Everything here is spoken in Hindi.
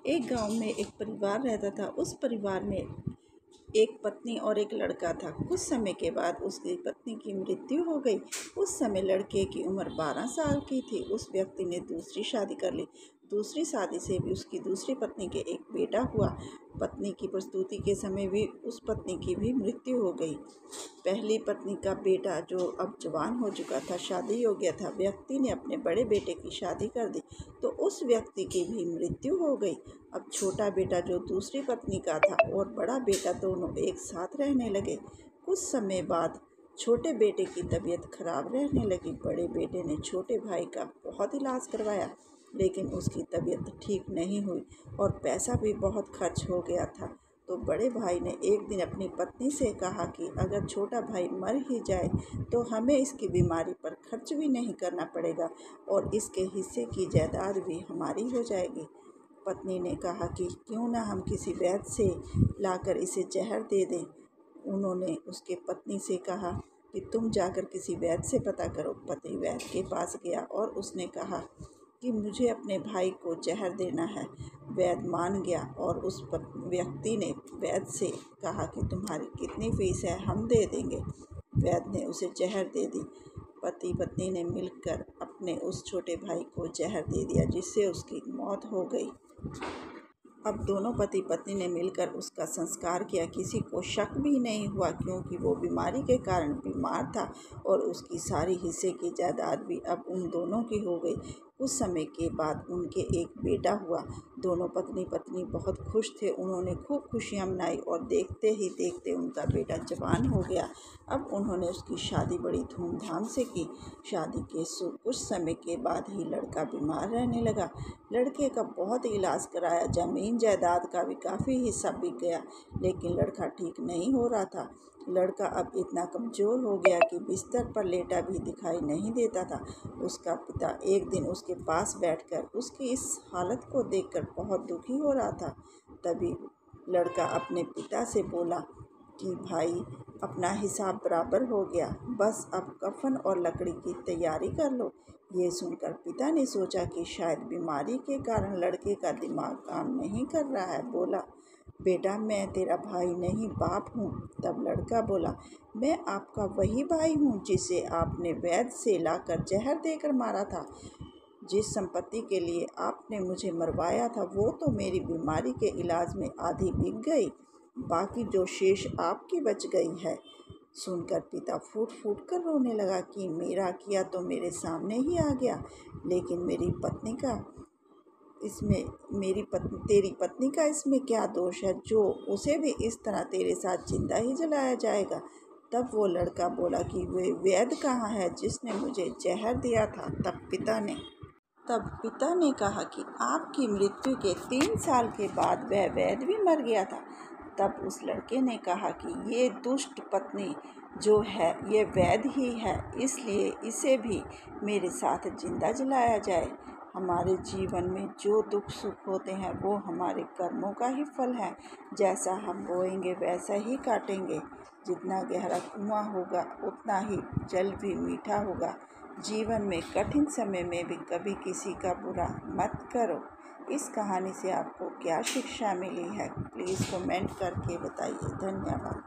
एक गांव में एक परिवार रहता था। उस परिवार में एक पत्नी और एक लड़का था। कुछ समय के बाद उसकी पत्नी की मृत्यु हो गई। उस समय लड़के की उम्र 12 साल की थी। उस व्यक्ति ने दूसरी शादी कर ली। दूसरी शादी से भी उसकी दूसरी पत्नी के एक बेटा हुआ। पत्नी की प्रस्तुति के समय भी उस पत्नी की भी मृत्यु हो गई। पहली पत्नी का बेटा जो अब जवान हो चुका था, शादी योग्य था, व्यक्ति ने अपने बड़े बेटे की शादी कर दी तो उस व्यक्ति की भी मृत्यु हो गई। अब छोटा बेटा जो दूसरी पत्नी का था और बड़ा बेटा दोनों एक साथ रहने लगे। कुछ समय बाद छोटे बेटे की तबीयत खराब रहने लगी। बड़े बेटे ने छोटे भाई का बहुत इलाज करवाया, लेकिन उसकी तबीयत ठीक नहीं हुई और पैसा भी बहुत खर्च हो गया था। तो बड़े भाई ने एक दिन अपनी पत्नी से कहा कि अगर छोटा भाई मर ही जाए तो हमें इसकी बीमारी पर खर्च भी नहीं करना पड़ेगा और इसके हिस्से की जायदाद भी हमारी हो जाएगी। पत्नी ने कहा कि क्यों ना हम किसी वैद्य से लाकर इसे जहर दे दें। उन्होंने उसके पत्नी से कहा कि तुम जाकर किसी वैद्य से पता करो। पति वैद्य के पास गया और उसने कहा कि मुझे अपने भाई को जहर देना है। वैद्य मान गया और उस व्यक्ति ने वैद्य से कहा कि तुम्हारी कितनी फीस है, हम दे देंगे। वैद्य ने उसे जहर दे दी। पति पत्नी ने मिलकर अपने उस छोटे भाई को जहर दे दिया, जिससे उसकी मौत हो गई। अब दोनों पति पत्नी ने मिलकर उसका संस्कार किया। किसी को शक भी नहीं हुआ, क्योंकि वो बीमारी के कारण बीमार था और उसकी सारी हिस्से की जायदाद भी अब उन दोनों की हो गई। कुछ समय के बाद उनके एक बेटा हुआ। दोनों पत्नी पत्नी बहुत खुश थे। उन्होंने खूब खुशियां मनाई और देखते ही देखते उनका बेटा जवान हो गया। अब उन्होंने उसकी शादी बड़ी धूमधाम से की। शादी के कुछ समय के बाद ही लड़का बीमार रहने लगा। लड़के का बहुत इलाज कराया, जमीन जायदाद का भी काफ़ी हिस्सा बिक गया, लेकिन लड़का ठीक नहीं हो रहा था। लड़का अब इतना कमज़ोर हो गया कि बिस्तर पर लेटा भी दिखाई नहीं देता था। उसका पिता एक दिन उसके पास बैठकर उसकी इस हालत को देखकर बहुत दुखी हो रहा था। तभी लड़का अपने पिता से बोला कि भाई, अपना हिसाब बराबर हो गया, बस अब कफन और लकड़ी की तैयारी कर लो। ये सुनकर पिता ने सोचा कि शायद बीमारी के कारण लड़के का दिमाग काम नहीं कर रहा है। बोला, बेटा, मैं तेरा भाई नहीं, बाप हूँ। तब लड़का बोला, मैं आपका वही भाई हूँ जिसे आपने वैद्य से लाकर जहर देकर मारा था। जिस संपत्ति के लिए आपने मुझे मरवाया था वो तो मेरी बीमारी के इलाज में आधी बिक गई, बाकी जो शेष आपकी बच गई है। सुनकर पिता फूट फूट कर रोने लगा कि मेरा किया तो मेरे सामने ही आ गया, लेकिन तेरी पत्नी का इसमें क्या दोष है, जो उसे भी इस तरह तेरे साथ जिंदा ही जलाया जाएगा। तब वो लड़का बोला कि वे वैद्य कहाँ है जिसने मुझे जहर दिया था। तब पिता ने कहा कि आपकी मृत्यु के 3 साल के बाद वह वैद्य भी मर गया था। तब उस लड़के ने कहा कि ये दुष्ट पत्नी जो है ये वैद्य ही है, इसलिए इसे भी मेरे साथ जिंदा जलाया जाए। हमारे जीवन में जो दुख सुख होते हैं वो हमारे कर्मों का ही फल है। जैसा हम बोएंगे वैसा ही काटेंगे। जितना गहरा कुआं होगा उतना ही जल भी मीठा होगा। जीवन में कठिन समय में भी कभी किसी का बुरा मत करो। इस कहानी से आपको क्या शिक्षा मिली है, प्लीज़ कमेंट करके बताइए। धन्यवाद।